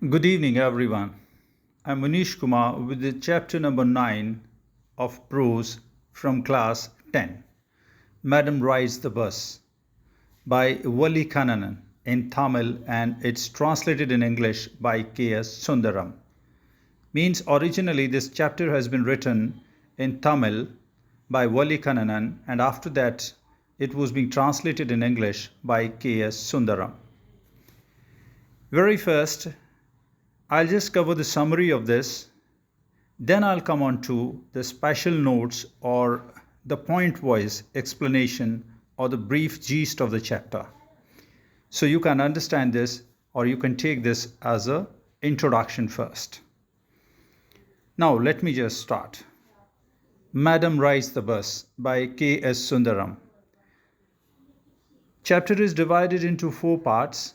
Good evening, everyone. I'm Munish Kumar with the chapter number 9 of Prose from class 10. Madam Rides the Bus by Wali Kannanan in Tamil, and it's translated in English by K.S. Sundaram. Means originally this chapter has been written in Tamil by Wali Kannanan, and after that it was being translated in English by K.S. Sundaram. Very first, I'll just cover the summary of this, then I'll come on to the special notes or the point-wise explanation or the brief gist of the chapter. So you can understand this or you can take this as an introduction first. Now let me just start. Madam Rides the Bus by K.S. Sundaram. Chapter is divided into 4 parts,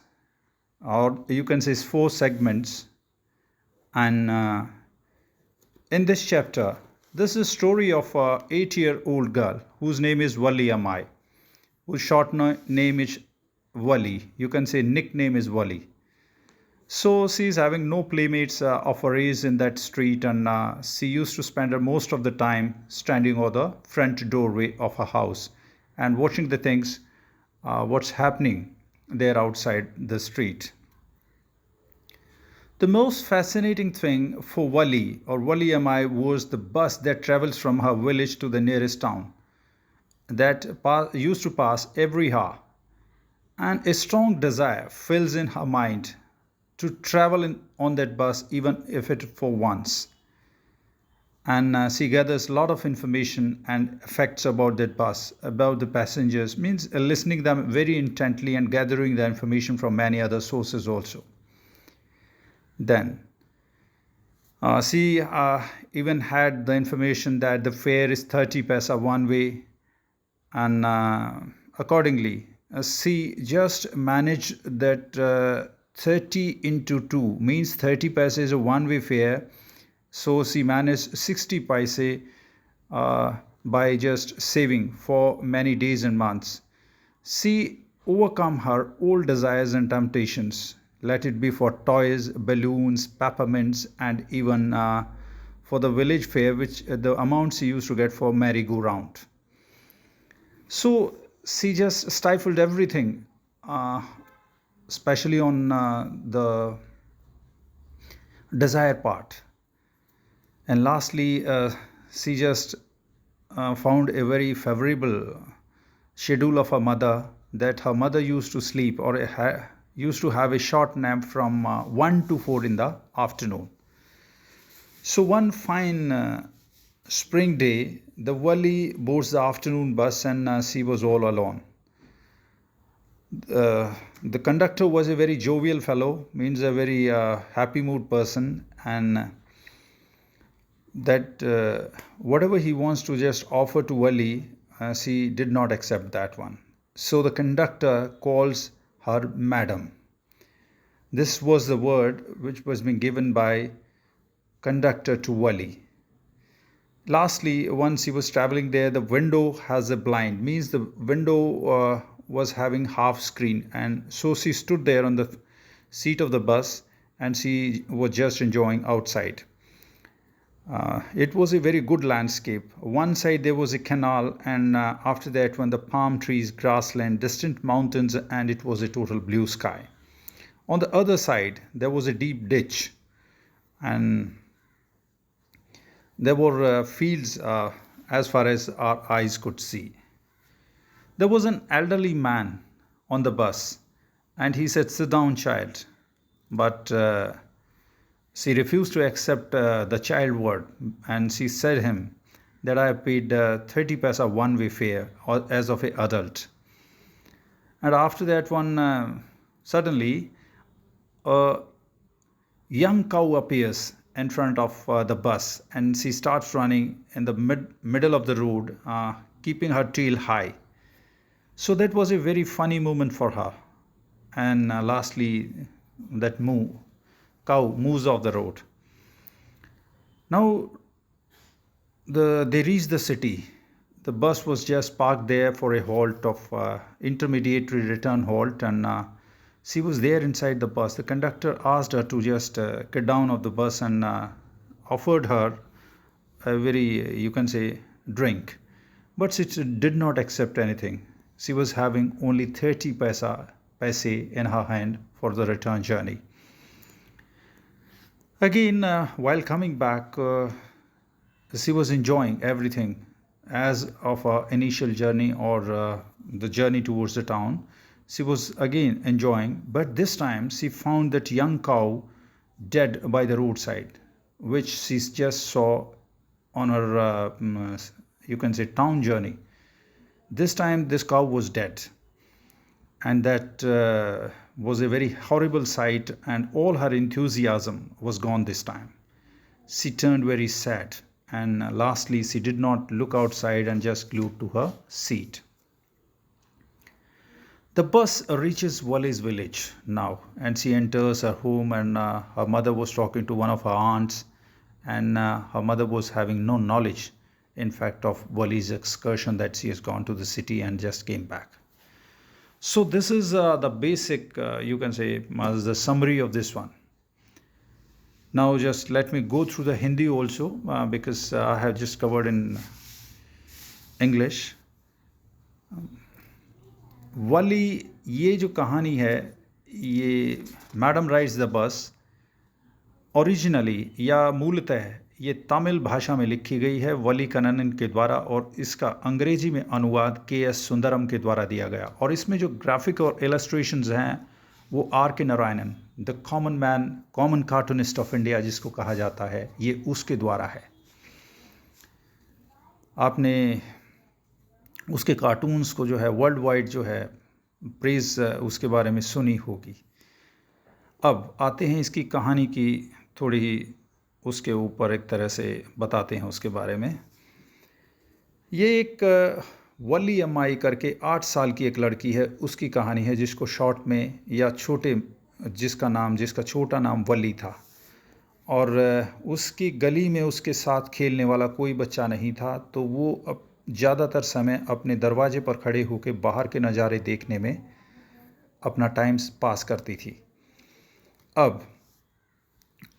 or you can say 4 segments. And in this chapter, this is a story of a 8-year-old girl whose name is Wali Amai, whose short name is Wali. You can say nickname is Wali. So she is having no playmates of her age in that street, and she used to spend most of the time standing on the front doorway of her house and watching the things, what's happening there outside the street. The most fascinating thing for Wali or Wali Amai was the bus that travels from her village to the nearest town that used to pass every hour. And a strong desire fills in her mind to travel on that bus even if it for once. And she gathers a lot of information and facts about that bus, about the passengers, means listening them very intently and gathering the information from many other sources also. Then she even had the information that the fare is 30 paisa one way, and accordingly she just managed that 30 into 2 means 30 paisa is a one-way fare, so she managed 60 paise by just saving for many days and months. She overcome her old desires and temptations, let it be for toys, balloons, peppermints, and even for the village fair, which the amount she used to get for merry-go-round. So she just stifled everything, especially on the desire part. And lastly, she just found a very favorable schedule of her mother, that her mother used to sleep or used to have a short nap from 1 to 4 in the afternoon. So one fine spring day, the Wali boards the afternoon bus, and she was all alone. The conductor was a very jovial fellow, means a very happy mood person, and that whatever he wants to just offer to Wali, she did not accept that one. So the conductor calls her madam. This was the word which was being given by conductor to Wali. Lastly, once he was traveling there, the window has a blind, means the window was having half screen, and so she stood there on the seat of the bus and she was just enjoying outside. It was a very good landscape. One side there was a canal, and after that one the palm trees, grassland, distant mountains, and it was a total blue sky. On the other side there was a deep ditch, and there were fields as far as our eyes could see. There was an elderly man on the bus, and he said, "Sit down, child." But she refused to accept the child word, and she said him that I have paid 30 paisa one-way fare as of an adult. And after that one, suddenly a young cow appears in front of the bus, and she starts running in the middle of the road, keeping her tail high. So that was a very funny moment for her. And lastly, that cow moves off the road. Now they reached the city. The bus was just parked there for a halt of intermediary return halt, and She was there inside the bus. The conductor asked her to just get down of the bus and offered her a very, you can say, drink. But she did not accept anything. She was having only 30 paise in her hand for the return journey. Again, while coming back, she was enjoying everything as of her initial journey or the journey towards the town. She was again enjoying, but this time she found that young cow dead by the roadside, which she just saw on her, you can say, town journey. This time, this cow was dead, and that was a very horrible sight, and all her enthusiasm was gone this time. She turned very sad, and lastly, she did not look outside and just glued to her seat. The bus reaches Wally's village now, and she enters her home, and her mother was talking to one of her aunts, and her mother was having no knowledge, in fact, of Wally's excursion, that she has gone to the city and just came back. So this is the basic, you can say, the summary of this one. Now just let me go through the Hindi also, because I have just covered in English. वाली ये जो कहानी है, ये madam rides the bus originally या मूलतः ये तमिल भाषा में लिखी गई है वली कन्नन के द्वारा, और इसका अंग्रेजी में अनुवाद के.एस. सुंदरम के द्वारा दिया गया। और इसमें जो ग्राफिक और इलस्ट्रेशंस हैं वो RK. Narayanan, the common man, common cartoonist of India जिसको कहा जाता है, ये उसके द्वारा है। आपने उसके कार्टून्स को जो है वर्ल्ड वाइड जो है प्रेज उसके बारे में सुनी होगी। अब आते हैं इसकी कहानी की थोड़ी ही उसके ऊपर एक तरह से बताते हैं उसके बारे में। ये एक वली अम्माई करके 8 साल की एक लड़की है, उसकी कहानी है, जिसको शॉर्ट में या जिसका छोटा नाम वली था। और उसकी गली में उसके साथ खेलने वाला कोई बच्चा नहीं था, तो वो अब ज़्यादातर समय अपने दरवाजे पर खड़े होकर बाहर के नज़ारे देखने में अपना टाइम पास करती थी। अब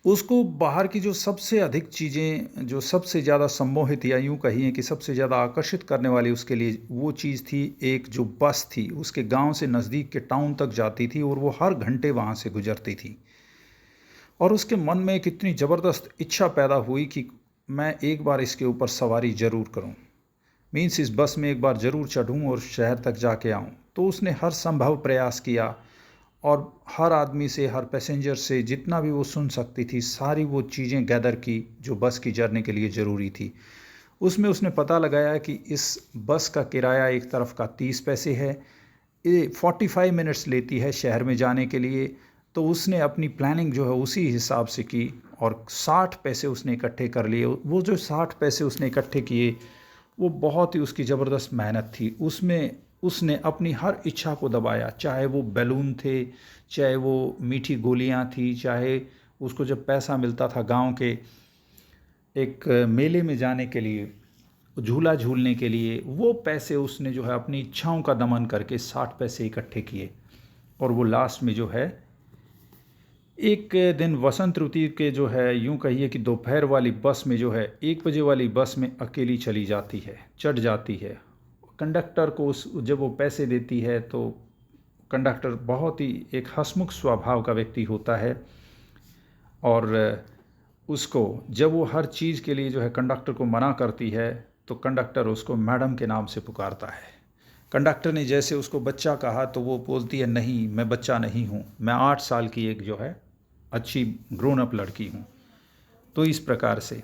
उसको बाहर की जो सबसे अधिक चीज़ें, जो सबसे ज़्यादा सम्मोहित या यूँ कहिए कि सबसे ज़्यादा आकर्षित करने वाली उसके लिए वो चीज़ थी, एक जो बस थी, उसके गांव से नज़दीक के टाउन तक जाती थी और वो हर घंटे वहाँ से गुजरती थी। और उसके मन में एक इतनी ज़बरदस्त इच्छा पैदा हुई कि मैं एक बार इसके ऊपर सवारी ज़रूर करूँ, मीन्स इस बस में एक बार ज़रूर चढ़ूँ और शहर तक जाके आऊँ। तो उसने हर संभव प्रयास किया और हर आदमी से, हर पैसेंजर से जितना भी वो सुन सकती थी, सारी वो चीज़ें गैदर की जो बस की जर्नी के लिए ज़रूरी थी। उसमें उसने पता लगाया कि इस बस का किराया एक तरफ का 30 पैसे है, ये 45 मिनट्स लेती है शहर में जाने के लिए। तो उसने अपनी प्लानिंग जो है उसी हिसाब से की और 60 पैसे उसने इकट्ठे कर लिए। वो जो 60 पैसे उसने इकट्ठे किए वो बहुत ही उसकी ज़बरदस्त मेहनत थी। उसमें उसने अपनी हर इच्छा को दबाया, चाहे वो बैलून थे, चाहे वो मीठी गोलियां थी, चाहे उसको जब पैसा मिलता था गांव के एक मेले में जाने के लिए, झूला झूलने के लिए, वो पैसे उसने जो है अपनी इच्छाओं का दमन करके 60 पैसे इकट्ठे किए। और वो लास्ट में जो है एक दिन वसंत ऋतु के जो है यूँ कहिए कि दोपहर वाली बस में जो है 1 बजे वाली बस में अकेली चली जाती है, चढ़ जाती है। कंडक्टर को जब वो पैसे देती है तो कंडक्टर बहुत ही एक हंसमुख स्वभाव का व्यक्ति होता है, और उसको जब वो हर चीज़ के लिए जो है कंडक्टर को मना करती है तो कंडक्टर उसको मैडम के नाम से पुकारता है। कंडक्टर ने जैसे उसको बच्चा कहा तो वो बोलती है, नहीं मैं बच्चा नहीं हूँ, मैं 8 साल की एक जो है अच्छी ग्रोन अप लड़की हूँ। तो इस प्रकार से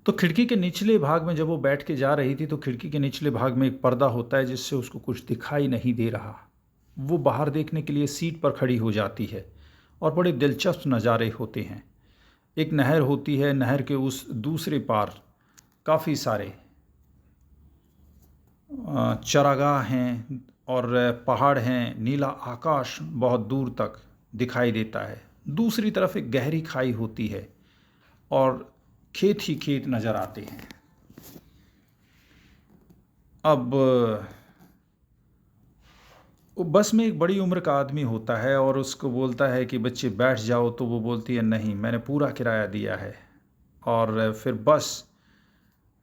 तो खिड़की के निचले भाग में जब वो बैठ के जा रही थी तो खिड़की के निचले भाग में एक पर्दा होता है जिससे उसको कुछ दिखाई नहीं दे रहा। वो बाहर देखने के लिए सीट पर खड़ी हो जाती है और बड़े दिलचस्प नज़ारे होते हैं। एक नहर होती है, नहर के उस दूसरे पार काफ़ी सारे चरागाह हैं और पहाड़ हैं, नीला आकाश बहुत दूर तक दिखाई देता है। दूसरी तरफ एक गहरी खाई होती है और खेत ही खेत नज़र आते हैं। अब वो बस में एक बड़ी उम्र का आदमी होता है और उसको बोलता है कि बच्चे बैठ जाओ, तो वो बोलती है नहीं, मैंने पूरा किराया दिया है। और फिर बस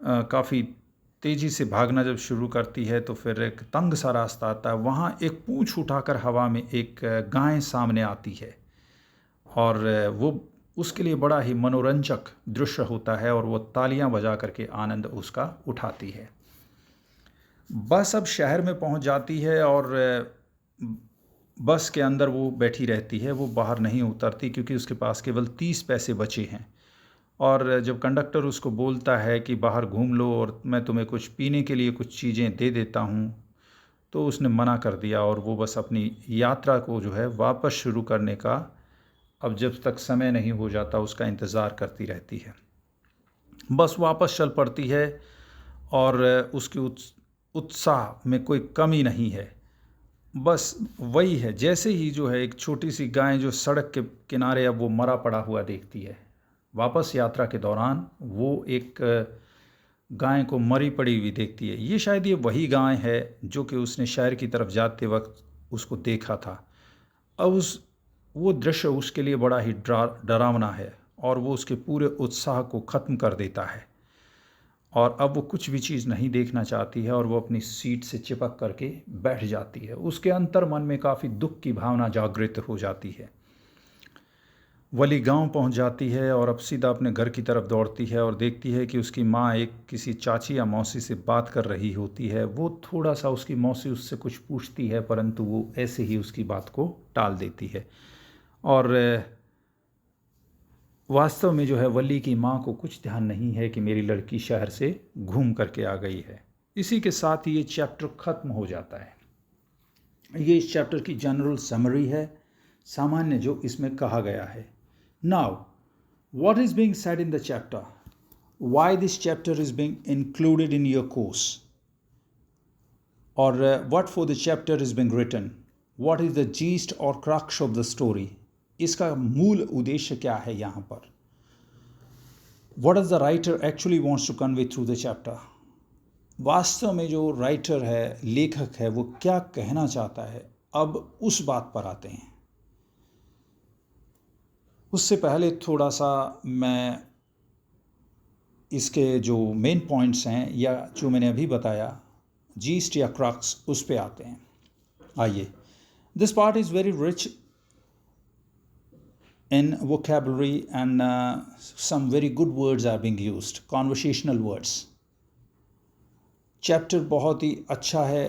काफ़ी तेज़ी से भागना जब शुरू करती है तो फिर एक तंग सा रास्ता आता है। वहाँ एक पूँछ उठाकर हवा में एक गाय सामने आती है और वो उसके लिए बड़ा ही मनोरंजक दृश्य होता है और वो तालियां बजा करके आनंद उसका उठाती है। बस अब शहर में पहुंच जाती है और बस के अंदर वो बैठी रहती है, वो बाहर नहीं उतरती क्योंकि उसके पास केवल 30 पैसे बचे हैं। और जब कंडक्टर उसको बोलता है कि बाहर घूम लो और मैं तुम्हें कुछ पीने के लिए कुछ चीज़ें दे देता हूँ, तो उसने मना कर दिया और वो बस अपनी यात्रा को जो है वापस शुरू करने का, अब जब तक समय नहीं हो जाता उसका इंतज़ार करती रहती है। बस वापस चल पड़ती है और उसकी उत्साह में कोई कमी नहीं है। बस वही है, जैसे ही जो है एक छोटी सी गाय जो सड़क के किनारे अब वो मरा पड़ा हुआ देखती है, वापस यात्रा के दौरान वो एक गाय को मरी पड़ी हुई देखती है। ये शायद ये वही गाय है जो कि उसने शहर की तरफ जाते वक्त उसको देखा था। अब वो दृश्य उसके लिए बड़ा ही डरावना है और वो उसके पूरे उत्साह को ख़त्म कर देता है और अब वो कुछ भी चीज़ नहीं देखना चाहती है और वो अपनी सीट से चिपक करके बैठ जाती है। उसके अंतर मन में काफ़ी दुख की भावना जागृत हो जाती है। वली गांव पहुंच जाती है और अब सीधा अपने घर की तरफ दौड़ती है और देखती है कि उसकी माँ एक किसी चाची या मौसी से बात कर रही होती है। वो थोड़ा सा उसकी मौसी उससे कुछ पूछती है परंतु वो ऐसे ही उसकी बात को टाल देती है और वास्तव में जो है वली की माँ को कुछ ध्यान नहीं है कि मेरी लड़की शहर से घूम करके आ गई है। इसी के साथ ये चैप्टर ख़त्म हो जाता है। ये इस चैप्टर की जनरल समरी है, सामान्य जो इसमें कहा गया है। Now what is being said in the chapter, why this chapter is being included in your course, or what for the chapter is being written, what is the gist or crux of the story, इसका मूल उद्देश्य क्या है यहाँ पर, what does the writer actually wants to convey through the chapter, वास्तव में जो राइटर है, लेखक है, वो क्या कहना चाहता है। अब उस बात पर आते हैं। उससे पहले थोड़ा सा मैं इसके जो मेन पॉइंट्स हैं या जो मैंने अभी बताया, जीस्ट या क्रक्स, उस पे आते हैं। आइए, this part is very rich in vocabulary and some very good words are being used, conversational words. Chapter बहुत ही अच्छा है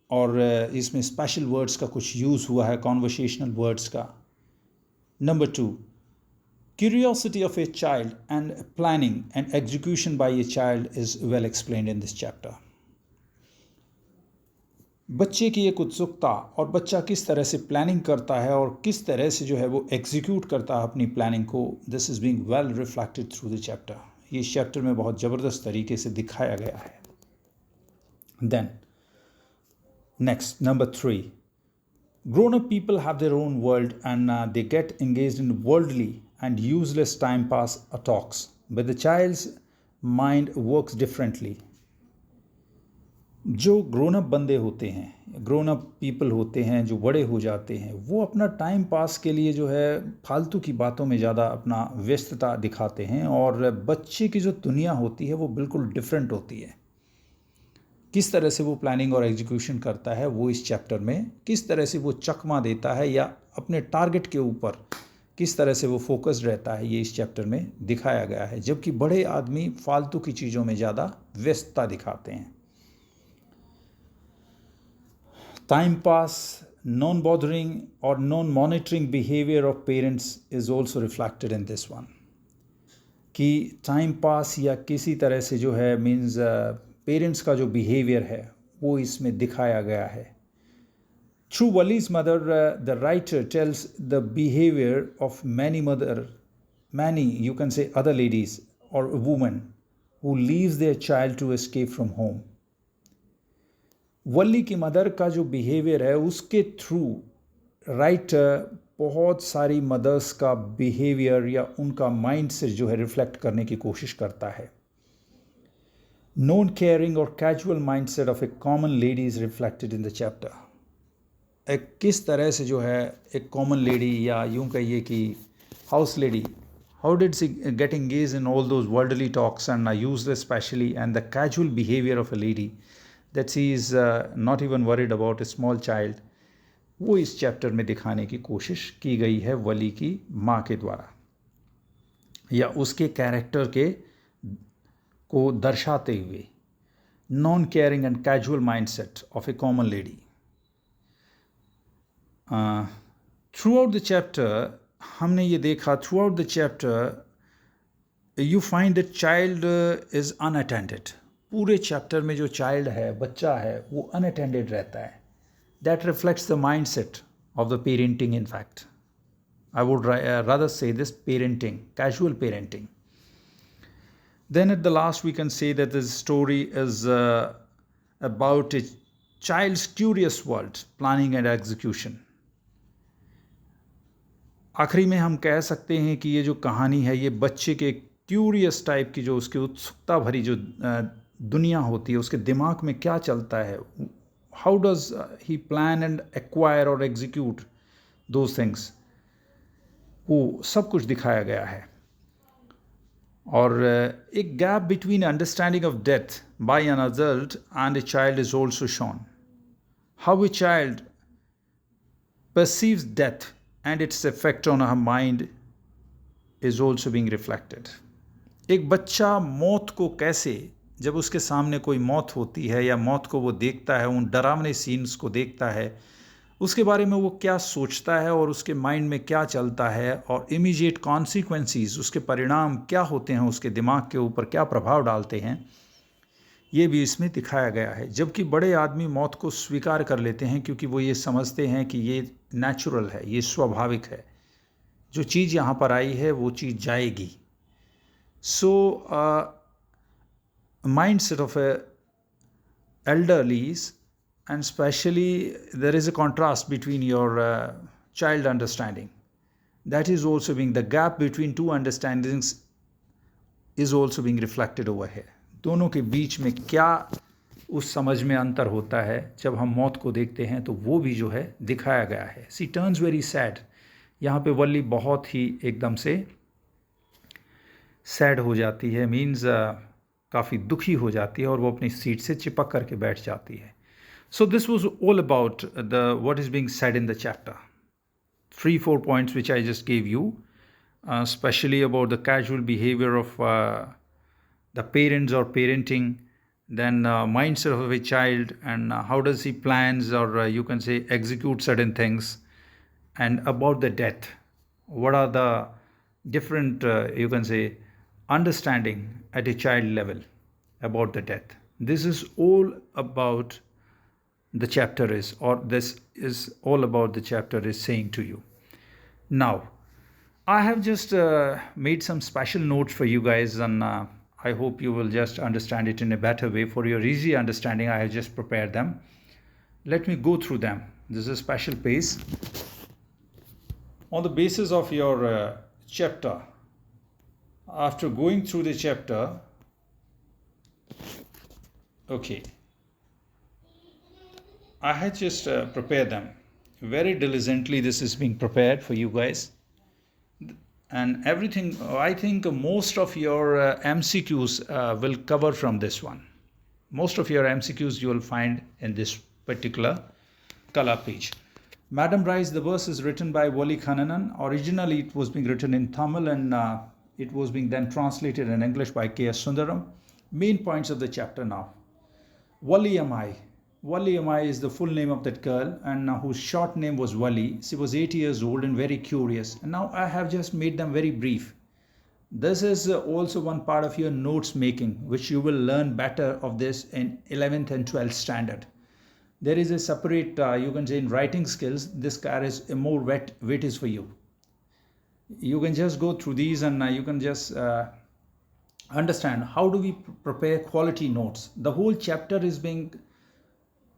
और इसमें स्पेशल वर्ड्स का कुछ यूज़ हुआ है, कॉन्वर्सेशनल वर्ड्स का। Number 2, curiosity of a child and planning and execution by a child is well explained in this chapter. बच्चे की एक उत्सुकता और बच्चा किस तरह से प्लानिंग करता है और किस तरह से जो है वो एग्जीक्यूट करता है अपनी प्लानिंग को, this is being well reflected through the chapter. ये इस चैप्टर में बहुत ज़बरदस्त तरीके से दिखाया गया है। Then next, number 3, grown up people have their own world and they get engaged in worldly and useless time pass talks, but the child's mind works differently. जो ग्रोन अप बंदे होते हैं, ग्रोन अप पीपल होते हैं, जो बड़े हो जाते हैं, वो अपना टाइम पास के लिए जो है फालतू की बातों में ज़्यादा अपना व्यस्तता दिखाते हैं और बच्चे की जो दुनिया होती है वो बिल्कुल डिफरेंट होती है। किस तरह से वो प्लानिंग और एग्जीक्यूशन करता है वो इस चैप्टर में, किस तरह से वो चकमा देता है या अपने टारगेट के ऊपर किस तरह से वो फोकस्ड रहता है, ये इस चैप्टर में दिखाया गया है। जबकि बड़े आदमी फालतू की चीज़ों में ज़्यादा व्यस्तता दिखाते हैं। Time pass, non-bothering or non-monitoring behavior of parents is also reflected in this one. कि टाइम पास या किसी तरह से जो है मीन्स पेरेंट्स का जो बिहेवियर है वो इसमें दिखाया गया है। Through Wali's mother, the writer tells the behavior of many you can say other ladies or women who leaves their child to escape from home. वली की मदर का जो बिहेवियर है उसके थ्रू राइटर बहुत सारी मदर्स का बिहेवियर या उनका माइंड से जो है रिफ्लेक्ट करने की कोशिश करता है। नॉन केयरिंग और casual mindset of A common lady is reflected in the chapter. किस तरह से जो है एक कॉमन लेडी या यूं कहिए कि house lady, how did she get engaged in all those worldly talks and useless especially, and the casual behavior of a lady that she is not even worried about a small child, वो इस chapter में दिखाने की कोशिश की गई है वली की माँ के द्वारा, या उसके कैरेक्टर के को दर्शाते हुए, non caring and casual mindset of A common lady. Through out the chapter हमने ये देखा, through out the chapter you find the child is unattended. पूरे चैप्टर में जो चाइल्ड है, बच्चा है, वो अनअटेंडेड रहता है. That reflects the mind set of the parenting. In fact I would rather say this parenting, casual parenting. Then at the last we can say that this story is about a child's curious world, planning and execution. आखिरी में हम कह सकते हैं कि ये जो कहानी है ये बच्चे के क्यूरियस टाइप की, जो उसकी उत्सुकता भरी जो दुनिया होती है, उसके दिमाग में क्या चलता है, how does he plan and acquire और एग्जीक्यूट दोज थिंग्स, वो सब कुछ दिखाया गया है. और एक gap between understanding of death by an adult and a child is also shown. How a child perceives death and its effect on her mind is also being reflected. एक बच्चा मौत को कैसे, जब उसके सामने कोई मौत होती है या मौत को वो देखता है, उन डरावने सीन्स को देखता है, उसके बारे में वो क्या सोचता है और उसके माइंड में क्या चलता है, और इमीडिएट कॉन्सिक्वेंसीज, उसके परिणाम क्या होते हैं, उसके दिमाग के ऊपर क्या प्रभाव डालते हैं, ये भी इसमें दिखाया गया है. जबकि बड़े आदमी मौत को स्वीकार कर लेते हैं क्योंकि वो ये समझते हैं कि ये नेचुरल है, ये स्वाभाविक है, जो चीज़ यहाँ पर आई है वो चीज़ जाएगी. So mind set of A elderlies, and especially there is a contrast between your child understanding. That is also being, the gap between two understandings is also being reflected over here. दोनों के बीच में क्या उस समझ में अंतर होता है जब हम मौत को देखते हैं, तो वो भी जो है दिखाया गया है. सी टर्न्स वेरी सैड. यहाँ पे वल्ली बहुत ही एकदम से सैड हो जाती है, मीन्स काफ़ी दुखी हो जाती है और वो अपनी सीट से चिपक करके बैठ जाती है. So this was all about the what is being said in the chapter. 3-4 points which I just gave you, especially about the casual behavior of the parents or parenting, then mindset of a child, and how does he plans or you can say execute certain things, and about the death, what are the different you can say understanding at a child level about the death. This is all about the chapter is, or this is all about the chapter is saying to you. Now I have just made some special notes for you guys, and I hope you will just understand it in a better way. For your easy understanding, I have just prepared them. Let me go through them. This is a special page. On the basis of your chapter, after going through the chapter, okay, I had just prepared them very diligently. This is being prepared for you guys, and everything. I think most of your MCQs will cover from this one. Most of your MCQs you will find in this particular color page. Madam Rise, the verse is written by Wali Khananan. Originally it was being written in Tamil, and it was being then translated in English by K.S. Sundaram. Main points of the chapter now. Wali Amai. Wali Amai is the full name of that girl, and whose short name was Wali. She was 8 years old and very curious. And now I have just made them very brief. This is also one part of your notes making, which you will learn better of this in 11th and 12th standard. There is a separate, you can say in writing skills, this carries a more weightage for you. You can just go through these, and you can just understand how do we prepare quality notes. The whole chapter is being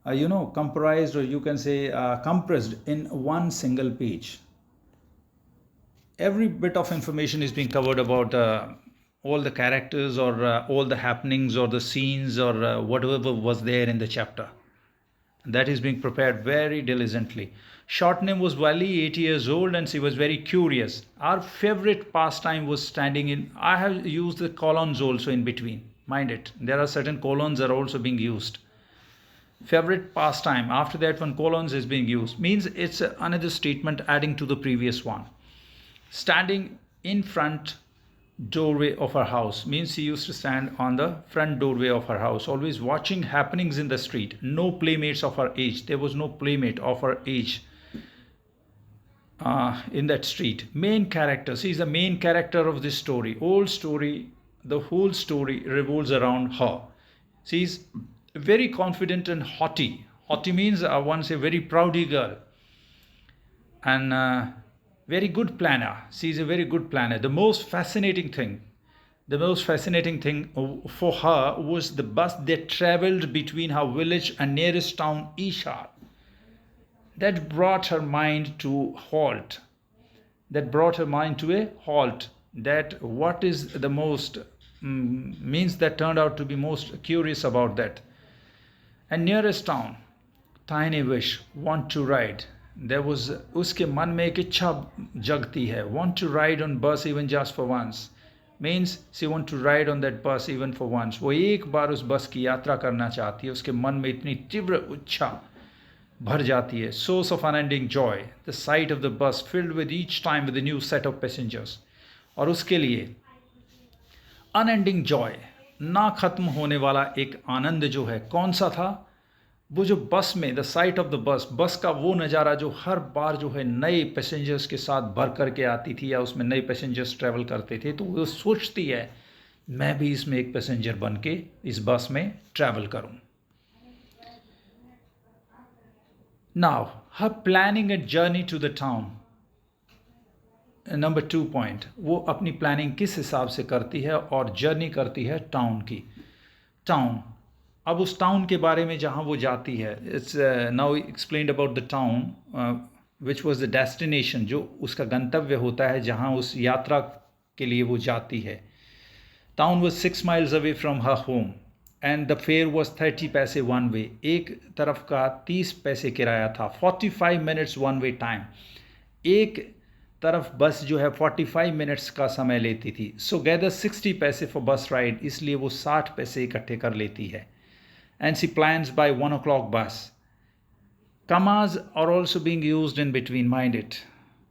comprised, or you can say compressed in one single page. Every bit of information is being covered about all the characters, or all the happenings, or the scenes, or whatever was there in the chapter. that is being prepared very diligently. Short name was Wali, 8 years old, and she was very curious. Our favorite pastime was standing in. I have used the colons also in between. Mind it, there are certain colons are also being used. Favorite pastime. After that, when colons is being used, means it's another statement adding to the previous one. Standing in front doorway of her house means she used to stand on the front doorway of her house, always watching happenings in the street. No playmates of her age. There was no playmate of her age in that street. Main character. She is the main character of this story. Old story. The whole story revolves around her. She is very confident and haughty. Haughty means one say very proudy girl. And very good planner. She is a very good planner. The most fascinating thing for her was the bus that traveled between her village and nearest town, Ishar. That brought her mind to halt. That what is the most means that turned out to be most curious about that. And nearest town, tiny wish, want to ride. There was उसके मन में एक इच्छा जगती है. Want to ride on bus even just for once. Means she want to ride on that bus even for once. वो एक बार उस बस की यात्रा करना चाहती है. उसके मन में इतनी तीव्र इच्छा भर जाती है. Source of unending joy. The sight of the bus filled with each time with a new set of passengers. और उसके लिए unending joy, ना खत्म होने वाला एक आनंद जो है, कौन सा था? वो जो बस में द साइट ऑफ द बस का वो नज़ारा जो हर बार जो है नए पैसेंजर्स के साथ भर करके आती थी या उसमें नए पैसेंजर्स ट्रैवल करते थे, तो वो सोचती है मैं भी इसमें एक पैसेंजर बन के इस बस में ट्रैवल करूं. Now her planning a journey to the town. Number 2 point, वो अपनी प्लानिंग किस हिसाब से करती है और जर्नी करती है टाउन की. टाउन, अब उस टाउन के बारे में जहाँ वो जाती है. It's now explained about the town which was the destination, जो उसका गंतव्य होता है जहाँ उस यात्रा के लिए वो जाती है. Town was 6 miles away from her home and the fair was 30 पैसे वन वे. एक तरफ का 30 पैसे किराया था. 45 minutes वन वे टाइम. एक तरफ बस जो है 45 मिनट्स का समय लेती थी. सो गैदर 60 पैसे फॉर बस राइड, इसलिए वो 60 पैसे इकट्ठे कर लेती है. And she plans by 1 o'clock bus. Commas are also being used in between, mind it.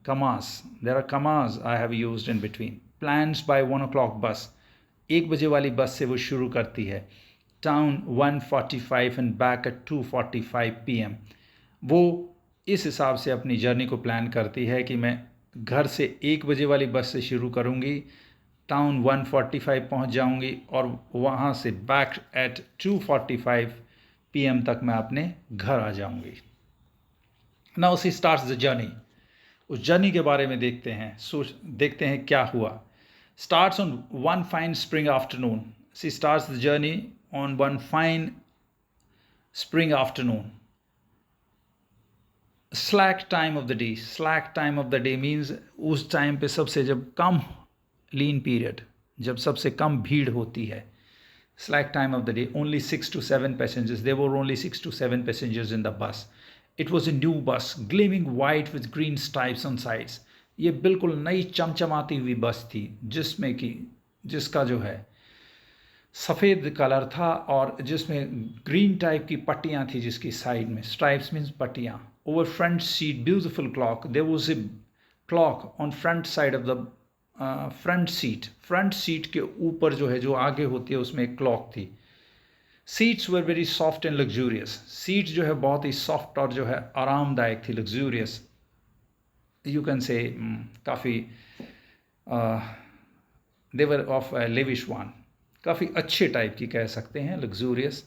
Commas. There are commas I have used in between. Plans by 1 o'clock bus. 1 बजे वाली बस से वो शुरू करती है. Town 1:45 and back at 2:45 PM. वो इस हिसाब से अपनी जर्नी को प्लान करती है कि मैं घर से 1 बजे वाली बस से शुरू करूँगी, टाउन 1:45 पहुंच जाऊंगी और वहां से बैक एट 2:45 PM तक मैं अपने घर आ जाऊंगी. Now she starts the journey. उस जर्नी के बारे में देखते हैं क्या हुआ. Starts on one fine spring afternoon. She starts the journey on one fine spring afternoon. Slack time of the day. Slack time of the day means उस time पे सबसे जब कम लीन पीरियड, जब सबसे कम भीड़ होती है. Slack time of the day. Only 6 to 7 passengers. There were only 6 to 7 passengers in the bus. It was a new bus, gleaming white with green stripes on sides. ये बिल्कुल नई चमचमाती हुई बस थी जिसका जो है सफ़ेद कलर था और जिसमें ग्रीन टाइप की पट्टियाँ थी जिसकी साइड में. स्ट्राइप्स मीन्स पट्टियाँ. Over front seat beautiful clock. There was a clock on front side of the front seat के ऊपर जो है, जो आगे होती है, उसमें एक क्लॉक थी. Seats were very soft and luxurious. Seat जो है बहुत ही सॉफ्ट और जो है आरामदायक थी. लग्जूरियस यू कैन से काफ़ी देवर ऑफ लेविश वन. काफ़ी अच्छे टाइप की कह सकते हैं, luxurious.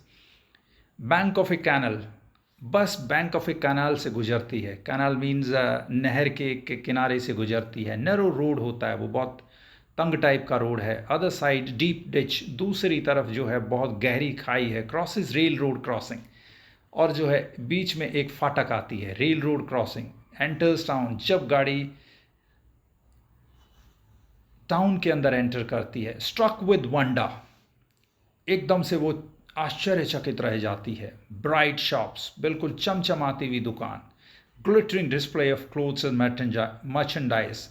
Bank of a canal. Bus bank of a canal से गुजरती है. कैनाल मीन्स नहर के किनारे से गुजरती है. नैरो रोड होता है, वो बहुत तंग टाइप का रोड है. Other side deep ditch. दूसरी तरफ जो है बहुत गहरी खाई है. Crosses railroad crossing. और जो है बीच में एक फाटक आती है. Railroad crossing. Enters town. जब गाड़ी टाउन के अंदर एंटर करती है. Struck with wonder. एकदम से वो आश्चर्यचकित रह जाती है। ब्राइट शॉप्स, बिल्कुल चमचमाती हुई दुकान। Glittering display of clothes and merchandise,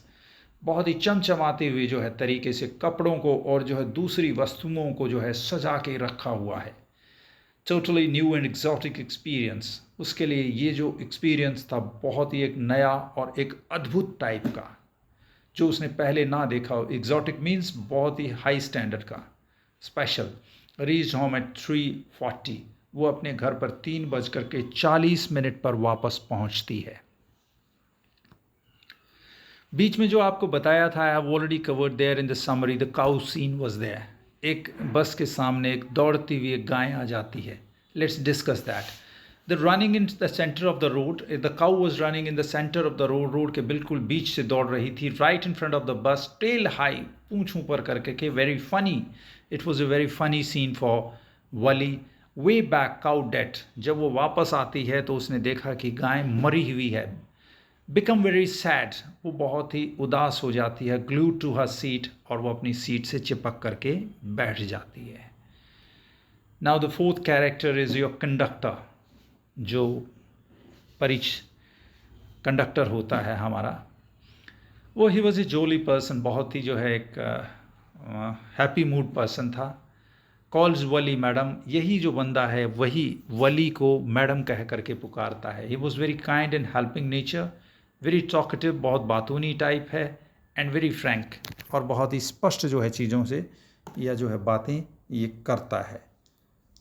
बहुत ही चमचमाती हुई जो है तरीके से कपड़ों को और जो है दूसरी वस्तुओं को जो है सजा के रखा हुआ है। Totally new and exotic experience, उसके लिए ये जो एक्सपीरियंस था बहुत ही एक नया और एक अद्भुत टाइप का, जो उसने पहले ना देखा हो। एग्जॉटिक मीन्स बहुत ही हाई स्टैंडर्ड का, स्पेशल। रीच होम एट 3:40, वो अपने घर पर 3:40 पर वापस पहुंचती है। बीच में जो आपको बताया था, I have already covered there in the summary, the cow scene was there. एक बस के सामने एक दौड़ती हुई एक गाय आ जाती है। Let's discuss that. The running in the centre of the road, the cow was running in the centre of the road, road के बिल्कुल बीच से दौड़ रही थी। Right in front of the bus, tail high, पूंछ ऊपर करके के, very funny. It was a very funny scene for Valli. Way back cow death, जब वो वापस आती है तो उसने देखा कि गाय मरी हुई है। बिकम वेरी सैड, वो बहुत ही उदास हो जाती है। ग्लूड टू हर सीट, और वो अपनी सीट से चिपक करके बैठ जाती है। Now the fourth character is your conductor, जो कंडक्टर होता है हमारा। वो he was a Jolie person, बहुत ही जो है एक हैप्पी मूड पर्सन था। कॉल्स वली मैडम, यही जो बंदा है वही वली को मैडम कह करके पुकारता है। He was very kind and helping nature, very talkative, बहुत बातूनी टाइप है, एंड वेरी फ्रैंक, और बहुत ही स्पष्ट जो है चीज़ों से या जो है बातें ये करता है।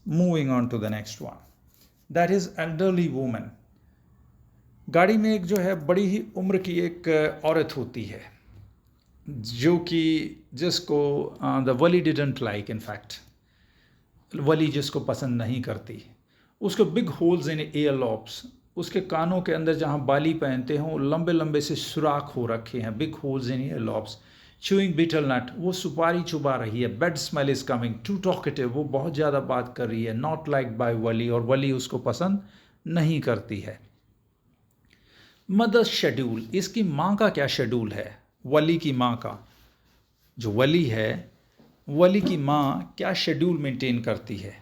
Moving on to the next one, that is elderly women. गाड़ी में एक जो है बड़ी ही उम्र की एक औरत होती है, जो कि जिसको the Valli didn't like, in fact Valli जिसको पसंद नहीं करती। उसको big holes in ear lobes, उसके कानों के अंदर जहाँ बाली पहनते हैं वो लंबे लंबे से सुराख हो रखे हैं, big holes in ear lobes. Chewing betel nut, वो सुपारी चुबा रही है। Bad smell is coming, too talkative, वो बहुत ज़्यादा बात कर रही है। नॉट लाइक बाय वली, और वली उसको पसंद नहीं करती है। मदर्स शेड्यूल, इसकी माँ का क्या शेड्यूल है, वली की माँ का। जो वली है, वली की माँ क्या शेड्यूल मेंटेन करती है,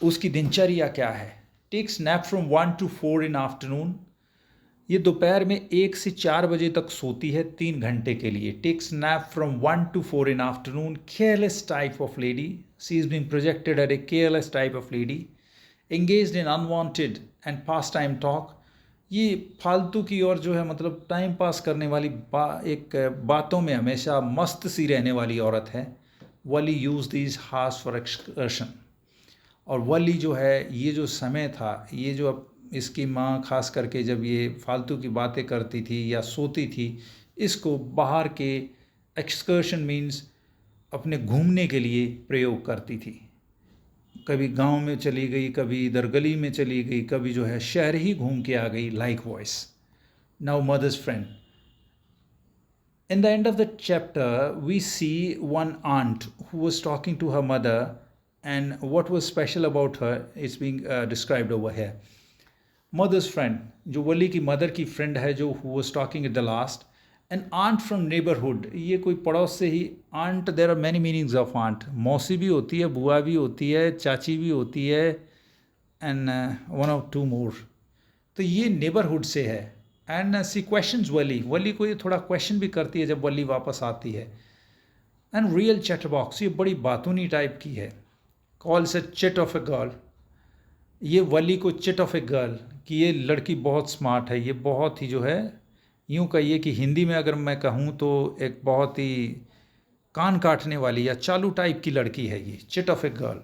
उसकी दिनचर्या क्या है। Takes nap from 1 to 4 in afternoon, ये दोपहर में 1 से 4 बजे तक सोती है, 3 घंटे के लिए। Takes nap from 1 to 4 in afternoon. Careless type of lady, she is being projected at a careless type of lady. Engaged in unwanted and pass time talk, ये फालतू की और जो है मतलब टाइम पास करने वाली एक बातों में हमेशा मस्त सी रहने वाली औरत है। Valli use these hours for excursion, और वली जो है ये जो समय था, ये जो इसकी माँ खास करके जब ये फालतू की बातें करती थी या सोती थी, इसको बाहर के एक्सकर्शन मीन्स अपने घूमने के लिए प्रयोग करती थी। कभी गांव में चली गई, कभी इधर गली में चली गई, कभी जो है शहर ही घूम के आ गई, like voice. Now mother's friend, in the end of the chapter we see one aunt who was talking to her mother, and what was special about her is being described over here. Mother's friend, जो वली की mother की friend है, जो who was talking at the last. An aunt from neighborhood, ये कोई पड़ोस से ही। aunt, there are many meanings of aunt. मौसी भी होती है, बुआ भी होती है, चाची भी होती है, and one or two more. तो ये नेबरहुड से है। एंड सी क्वेश्चंस वली, वली को ये थोड़ा क्वेश्चन भी करती है जब वली वापस आती है। एंड रियल चैटबॉक्स, ये बड़ी बातूनी टाइप की है। Calls A chit of a girl, ये वली को चिट ऑफ ए गर्ल, कि ये लड़की बहुत स्मार्ट है, ये बहुत ही जो है, यूँ कहिए कि हिंदी में अगर मैं कहूँ तो एक बहुत ही कान काटने वाली या चालू टाइप की लड़की है ये, chit of a girl.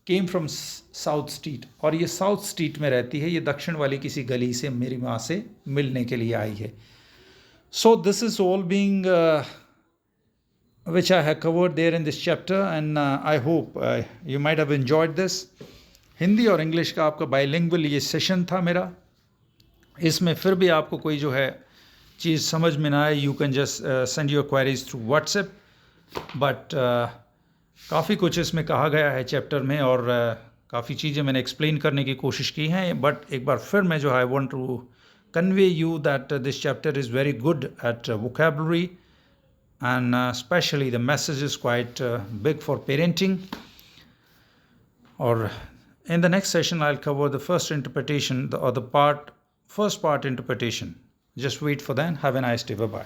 Came from south street, और ये साउथ स्ट्रीट में रहती है, ये दक्षिण वाली किसी गली से मेरी माँ से मिलने के लिए आई है। So this is all being which I have covered there in this chapter, and I hope you might have enjoyed this. Hindi और इंग्लिश का आपका बाइलिंगुअल ये सेशन था मेरा। इसमें फिर भी आपको कोई जो है चीज़ समझ में ना आए, you can just send your queries through WhatsApp. But काफ़ी कुछ इसमें कहा गया है चैप्टर में, और काफ़ी चीज़ें मैंने एक्सप्लेन करने की कोशिश की हैं। बट एक बार फिर मैं जो है I want to convey you that this chapter is very good at vocabulary, and especially the message is quite big for parenting. Or in the next session, I'll cover the first interpretation or the first part interpretation. Just wait for that. Have a nice day. Bye-bye.